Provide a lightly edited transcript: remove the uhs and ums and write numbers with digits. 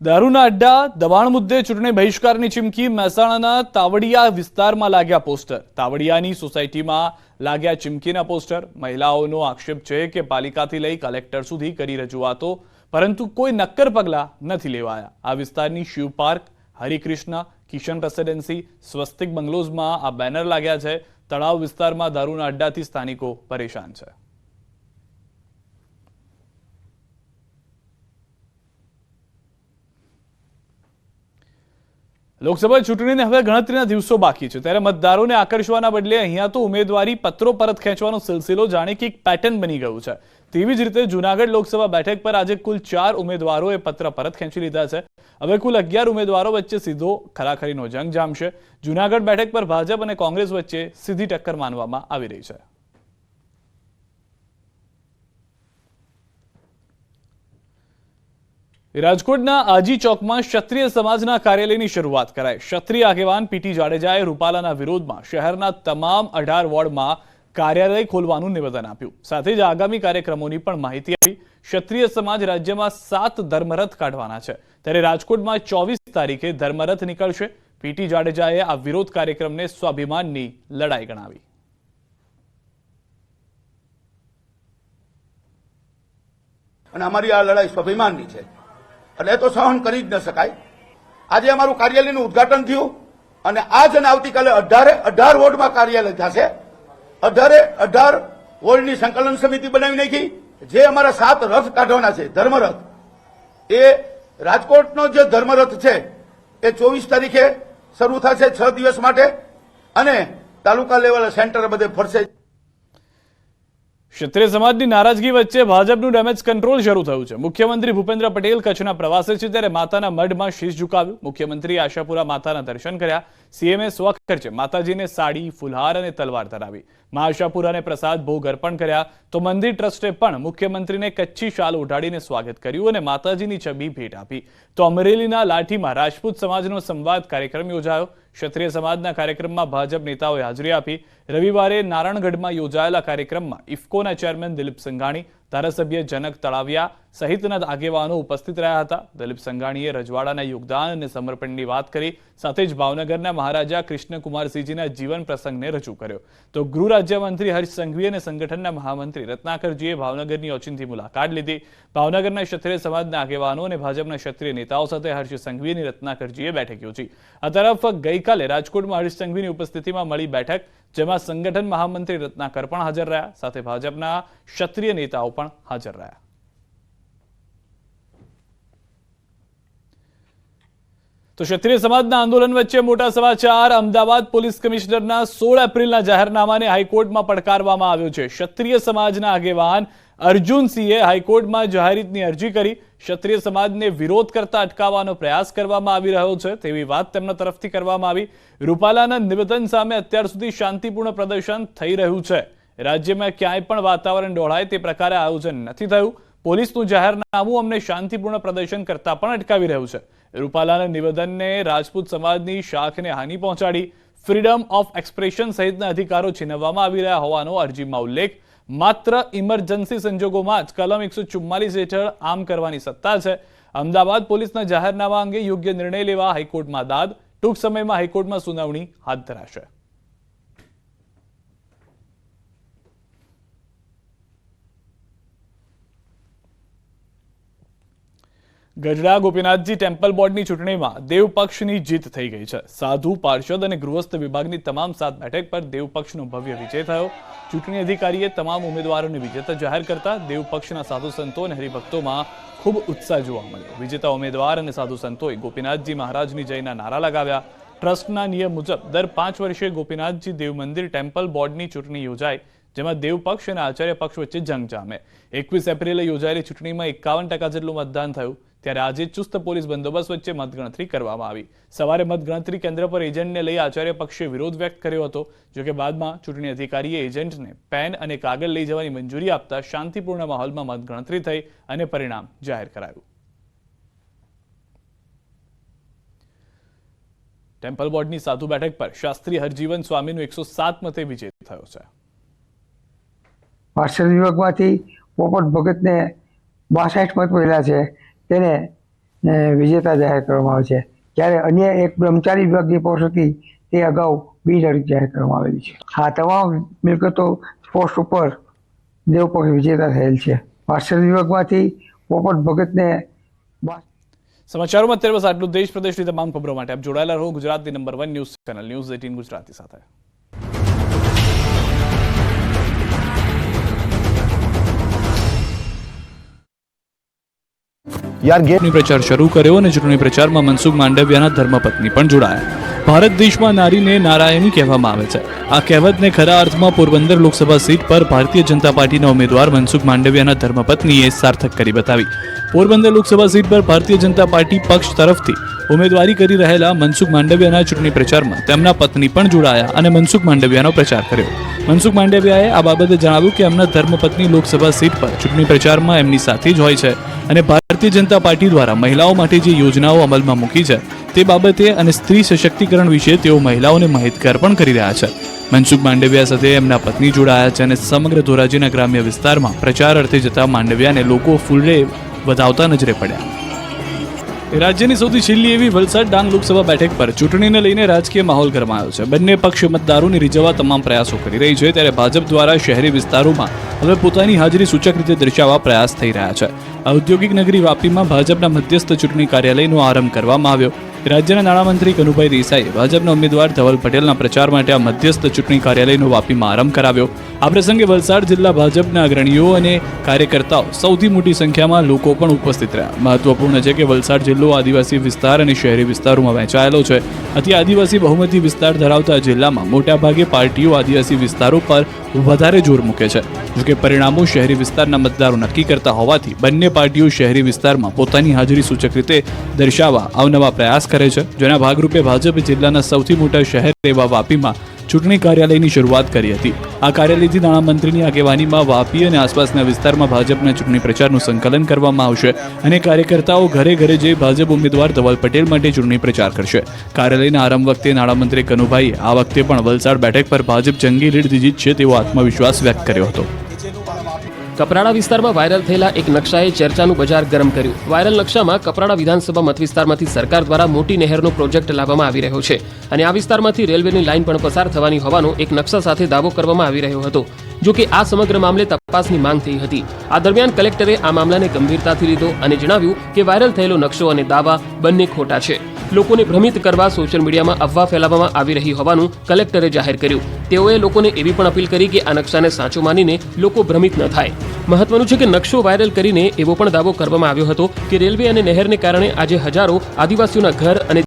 દારૂના અડ્ડા દબાણ મુદ્દે ચૂંટણી બહિષ્કારની ચીમકી મહેસાણાના તાવડિયા વિસ્તારમાં લાગ્યા પોસ્ટર તાવડિયાની સોસાયટીમાં લાગ્યા ચીમકીના પોસ્ટર મહિલાઓનો આક્ષેપ છે કે પાલિકાથી લઈ કલેક્ટર સુધી કરી રજૂઆતો પરંતુ કોઈ નક્કર પગલાં નથી લેવાયા આ વિસ્તારની શિવ પાર્ક હરિકૃષ્ણ કિશન રેસિડેન્સી સ્વસ્તિક બંગલોઝમાં આ બેનર લાગ્યા છે તળાવ વિસ્તારમાં દારૂના અડ્ડાથી સ્થાનિકો પરેશાન છે લોકસભા ચૂંટણીને હવે ગણતરીના દિવસો બાકી છે ત્યારે મતદારોને આકર્ષવાના બદલે અહીંયા તો ઉમેદવારી પત્રો પરત ખેંચવાનો સિલસિલો જાણે કે એક પેટર્ન બની ગયું છે તેવી જ રીતે જૂનાગઢ લોકસભા બેઠક પર આજે કુલ 4 ઉમેદવારોએ પત્ર પરત ખેંચી લીધા છે હવે કુલ 11 ઉમેદવારો વચ્ચે સીધો ખરાખરીનો જંગ જામશે જૂનાગઢ બેઠક પર ભાજપ અને કોંગ્રેસ વચ્ચે સીધી ટક્કર માનવામાં આવી રહી છે રાજકોટના આજી ચોકમાં ક્ષત્રિય સમાજના કાર્યાલયની શરૂઆત કરાઈ ક્ષત્રિય આગેવાન પીટી જાડેજાએ રૂપાલાના વિરોધમાં શહેરના તમામ 18 વોર્ડમાં કાર્યાલય ખોલવાનું નિવેદન આપ્યું સાથે જ આગામી કાર્યક્રમોની પણ માહિતી આપી ક્ષત્રિય સમાજ રાજ્યમાં 7 ધર્મરથ કાઢવાના છે ત્યારે રાજકોટમાં 24 તારીખે ધર્મરથ નીકળશે પીટી જાડેજાએ આ વિરોધ કાર્યક્રમને સ્વાભિમાનની લડાઈ ગણાવી અને અમારી આ લડાઈ સ્વાભિમાનની છે એટલે તો સહન કરી જ ન શકાય આજે અમારું કાર્યાલયનું ઉદ્ઘાટન થયું અને આજ અને આવતીકાલે 18 વોર્ડમાં કાર્યાલય થશે 18 વોર્ડની સંકલન સમિતિ બનાવી નાખી જે અમારા 7 રથ કાઢવાના છે ધર્મરથ એ રાજકોટનો જે ધર્મરથ છે એ 24 તારીખે શરૂ થશે 6 દિવસ માટે અને તાલુકા લેવલ સેન્ટર બધે ફરશે ક્ષત્રિય સમાજની નારાજગી વચ્ચે ભાજપનું ડેમેજ કંટ્રોલ શરૂ થયું છે મુખ્યમંત્રી ભૂપેન્દ્ર પટેલ કચ્છના પ્રવાસે છે ત્યારે માતાના મઢમાં શીશ ઝુકાવ્યું મુખ્યમંત્રી આશાપુરા માતાના દર્શન કર્યા સીએમએ સ્વખર્ચે માતાજીને સાડી ફુલહાર અને તલવાર ધરાવી મા આશાપુરાને પ્રસાદ ભોગ અર્પણ કર્યા તો મંદિર ટ્રસ્ટે પણ મુખ્યમંત્રીને કચ્છી શાલ ઓઢાડીને સ્વાગત કર્યું અને માતાજીની છબી ભેટ આપી તો અમરેલીના લાઠીમાં રાજપૂત સમાજનો સંવાદ કાર્યક્રમ યોજાયો ક્ષત્રિય સમાજના કાર્યક્રમમાં ભાજપ નેતાઓએ હાજરી આપી રવિવારે નારણગઢમાં યોજાયેલા કાર્યક્રમમાં ઇફકોના ચેરમેન દિલીપ સંઘાણી ધારાસભ્ય જનક તળાવિયા સહિતના આગેવાનો ઉપસ્થિત રહ્યા હતા દિલીપ સંઘાણીએ રજવાડાના યોગદાન અને સમર્પણની વાત કરી સાથે જ ભાવનગરના મહારાજા કૃષ્ણકુમારસિંહજીના જીવન પ્રસંગને રજૂ કર્યો તો ગૃહ રાજ્યમંત્રી હર્ષ સંઘવી અને સંગઠનના મહામંત્રી રત્નાકરજીએ ભાવનગરની ઓચિંતી મુલાકાત લીધી ભાવનગરના ક્ષત્રિય સમાજના આગેવાનો અને ભાજપના ક્ષત્રિય નેતાઓ સાથે હર્ષ સંઘવી અને રત્નાકરજીએ બેઠક યોજી આ તરફ ગઈકાલે રાજકોટમાં હર્ષ સંઘવીની ઉપસ્થિતિમાં મળી બેઠક જેમાં સંગઠન મહામંત્રી રત્નાકર પણ હાજર રહ્યા સાથે ભાજપના ક્ષત્રિય નેતાઓ પણ હાજર રહ્યા તો ક્ષત્રિય સમાજના આંદોલન વચ્ચે મોટા સમાચાર અમદાવાદ પોલીસ કમિશનરના 16 એપ્રિલના જાહેરનામાને હાઈકોર્ટમાં પડકારવામાં આવ્યો છે ક્ષત્રિય સમાજના આગેવાન અર્જુનસિંહે હાઈકોર્ટમાં જાહેરહિતની અરજી કરી ક્ષત્રિય સમાજને વિરોધ કરતા અટકાવવાનો પ્રયાસ કરવામાં આવી રહ્યો છે તેવી વાત તેમના તરફથી કરવામાં આવી રૂપાલાના નિવેદન સામે અત્યાર સુધી શાંતિપૂર્ણ પ્રદર્શન થઈ રહ્યું છે રાજ્યમાં ક્યાંય પણ વાતાવરણ ડહોળાય તે પ્રકારે આયોજન નથી થયું પોલીસનું જાહેરનામું અમને શાંતિપૂર્ણ પ્રદર્શન કરતા પણ અટકાવી રહ્યું છે રૂપાલાના નિવેદનને રાજપૂત સમાજની શાખને હાનિ પહોંચાડી ફ્રીડમ ઓફ એક્સપ્રેશન સહિતના અધિકારો છીનવવામાં આવી રહ્યા હોવાનો અરજીમાં ઉલ્લેખ માત્ર ઇમરજન્સી સંજોગોમાં જ કલમ 144 હેઠળ આમ કરવાની સત્તા છે અમદાવાદ પોલીસના જાહેરનામા અંગે યોગ્ય નિર્ણય લેવા હાઈકોર્ટમાં દાદ ટૂંક સમયમાં હાઈકોર્ટમાં સુનાવણી હાથ ધરાશે ગઢડા ગોપીનાથજી ટેમ્પલ બોર્ડની ચૂંટણીમાં દેવ પક્ષની જીત થઈ ગઈ છે સાધુ પાર્ષદ અને ગૃહસ્થ વિભાગની તમામ 7 બેઠક પર દેવ પક્ષનો ભવ્ય વિજય થયો ચૂંટણી અધિકારીએ તમામ ઉમેદવારોને વિજેતા જાહેર કરતા દેવ પક્ષના સાધુ સંતો અને હરિભક્તોમાં ખૂબ ઉત્સાહ જોવા મળ્યો વિજેતા ઉમેદવાર અને સાધુ સંતોએ ગોપીનાથજી મહારાજની જયના નારા લગાવ્યા ટ્રસ્ટના નિયમ મુજબ દર 5 વર્ષે ગોપીનાથજી દેવ મંદિર ટેમ્પલ બોર્ડની ચૂંટણી યોજાય જેમાં દેવ પક્ષ અને આચાર્ય પક્ષ વચ્ચે જંગ જામે 21 એપ્રિલે યોજાયેલી ચૂંટણીમાં 51% જેટલું મતદાન થયું ત્યારે આજે ચુસ્ત પોલીસ બંદોબસ્ત વચ્ચે મતગણતરી કરવામાં આવી સવારે મતગણતરી કેન્દ્ર પર એજન્ટને લઈ આચાર્ય પક્ષે વિરોધ વ્યક્ત કર્યો હતો જોકે બાદમાં ચૂંટણી અધિકારીએ એજન્ટને પેન અને કાગળ લઈ જવાની મંજૂરી આપતા શાંતિપૂર્ણ માહોલમાં મતગણતરી થઈ અને પરિણામ જાહેર કરાયું ટેમ્પલ બોર્ડની સાધુ બેઠક પર શાસ્ત્રી હરજીવન સ્વામીનો 107 મતે વિજય થયો છે પાર્ષદ વિભાગમાંથી પોપટ ભગતને 62 મત મળ્યા છે તેને ને વિજેતા જાહેર કરવામાં આવે છે, જ્યારે અન્ય એક બ્રહ્મચારી વિભાગની પોસ્ટ હતી તે અગાઉ બિનહરીફ જાહેર કરવામાં આવેલી છે. આ તમામ મિલકતો પોસ્ટ ઉપર દેવપક્ષ વિજેતા થયેલ છે. વારસદ વિભાગમાંથી પોપટ ભગતને સમાચારોમાં અત્યારે બસ આટલું. દેશ પ્રદેશની તમામ ખબરો માટે આપ જોડાયેલા રહો ગુજરાતની number 1 news channel news 18 Gujarati સાથે. ચૂંટણી પ્રચાર શરૂ કર્યો અને ચૂંટણી પ્રચારમાં મનસુખ માંડવિયાના ધર્મપત્ની પણ જોડાયા. ભારત દેશમાં નારીને નારાયણી કહેવામાં આવે છે. આ કહેવતને ખરા અર્થમાં પોરબંદર લોકસભા સીટ પર ભારતીય જનતા પાર્ટીના ઉમેદવાર મનસુખ માંડવિયાના ધર્મપત્નીએ સાર્થક કરી બતાવી. પોરબંદર લોકસભા સીટ પર ભારતીય જનતા પાર્ટી પક્ષ તરફથી ઉમેદવારી કરી રહેલા મનસુખ માંડવિયાના ચૂંટણી પ્રચારમાં તેમના પત્ની પણ જોડાયા અને મનસુખ માંડવિયાનો પ્રચાર કર્યો. મનસુખ માંડવિયાએ આ બાબતે જણાવ્યું કે એમના ધર્મપત્ની લોકસભા સીટ પર ચૂંટણી પ્રચારમાં એમની સાથે જ હોય છે અને ભારતીય જનતા પાર્ટી દ્વારા મહિલાઓ માટે જે યોજનાઓ અમલમાં મૂકી છે તે બાબતે અને સ્ત્રી સશક્તિકરણ વિશે તેઓ મહિલાઓને માહિતગાર પણ કરી રહ્યા છે. મનસુખ માંડવિયા સાથે એમના પત્ની જોડાયા છે અને સમગ્ર ધોરાજીના ગ્રામ્ય વિસ્તારમાં પ્રચાર અર્થે જતા માંડવિયાને લોકો ફૂલે વધાવતા નજરે પડ્યા. રાજ્યની સૌથી છેલ્લી એવી વલસાડ ડાંગ લોકસભા બેઠક પર ચૂંટણીને લઈને રાજકીય માહોલ ગરમાયો છે. બંને પક્ષ મતદારોને રીઝવવા તમામ પ્રયાસો કરી રહી છે, ત્યારે ભાજપ દ્વારા શહેરી વિસ્તારોમાં હવે પોતાની હાજરી સૂચક રીતે દર્શાવવા પ્રયાસ થઈ રહ્યા છે. ઔદ્યોગિક નગરી વાપીમાં ભાજપના મધ્યસ્થ ચૂંટણી કાર્યાલયનો આરંભ કરવામાં આવ્યો. રાજ્યના નાણામંત્રી કનુભાઈ દેસાઈએ ભાજપના ઉમેદવાર ધવલ પટેલના પ્રચાર માટે આ મધ્યસ્થ ચૂંટણી કાર્યાલયનો વાપીમાં આરંભ કરાવ્યો. આ પ્રસંગે વલસાડ જિલ્લા ભાજપના અગ્રણીઓ અને કાર્યકર્તાઓ સૌથી મોટી સંખ્યામાં લોકો પણ ઉપસ્થિત રહ્યા. મહત્વપૂર્ણ છે કે વલસાડ જિલ્લો આદિવાસી વિસ્તાર અને શહેરી વિસ્તારોમાં વહેંચાયેલો છે. આથી આદિવાસી બહુમતી વિસ્તાર ધરાવતા જિલ્લામાં મોટાભાગે પાર્ટીઓ આદિવાસી વિસ્તારો પર વધારે જોર મૂકે છે. જોકે પરિણામો શહેરી વિસ્તારના મતદારો નક્કી કરતા હોવાથી બંને પાર્ટીઓ શહેરી વિસ્તારમાં પોતાની હાજરી સૂચક રીતે દર્શાવવા અવનવા પ્રયાસ કરે છે. જેના ભાગરૂપે ભાજપે જિલ્લાના સૌથી મોટા શહેર એવા વાપીમાં ચૂંટણી કાર્યાલયની શરૂઆત કરી હતી. આ કાર્યાલયથી નાણામંત્રીની આગેવાનીમાં વાપી અને આસપાસના વિસ્તારમાં ભાજપના ચૂંટણી પ્રચારનું સંકલન કરવામાં આવશે અને કાર્યકર્તાઓ ઘરે ઘરે જઈ ભાજપ ઉમેદવાર ધવલ પટેલ માટે ચૂંટણી પ્રચાર કરશે. કાર્યાલયના આરંભ વખતે નાણામંત્રી કનુભાઈએ આ વખતે પણ વલસાડ બેઠક પર ભાજપ જંગી લીડ જીતશે તેવો આત્મવિશ્વાસ વ્યક્ત કર્યો હતો. કપરાડા વિસ્તારમાં વાયરલ થયેલા એક નકશાએ ચર્ચાનું બજાર ગરમ કર્યું. વાયરલ નકશામાં કપરાડા વિધાનસભા મત વિસ્તારમાંથી સરકાર દ્વારા મોટી નહેરનો પ્રોજેક્ટ લાવવામાં આવી રહ્યો છે અને આ વિસ્તારમાંથી રેલવેની લાઇન પણ પસાર થવાની હોવાનો એક નકશા સાથે દાવો કરવામાં આવી રહ્યો હતો. જો કે આ સમગ્ર મામલે તપાસની માંગ થઈ હતી. આ દરમિયાન કલેક્ટરે આ મામલાને ગંભીરતાથી લીધો અને જણાવ્યું કે વાયરલ થયેલો નકશો અને દાવા બંને ખોટા છે. લોકોને ભ્રમિત કરવા સોશિયલ મીડિયામાં અફવા ફેલાવવામાં આવી રહી હોવાનું કલેક્ટરે જાહેર કર્યું. તેઓએ લોકોને એવી પણ અપીલ કરી કે આ નકશાને સાચો માનીને લોકો ભ્રમિત ન થાય. મહત્વનું છે કે નકશો વાયરલ કરીને એવો પણ દાવો કરવામાં આવ્યો હતો કે રેલવે અને નહેરને કારણે આજે હજારો આદિવાસીઓના ઘર અને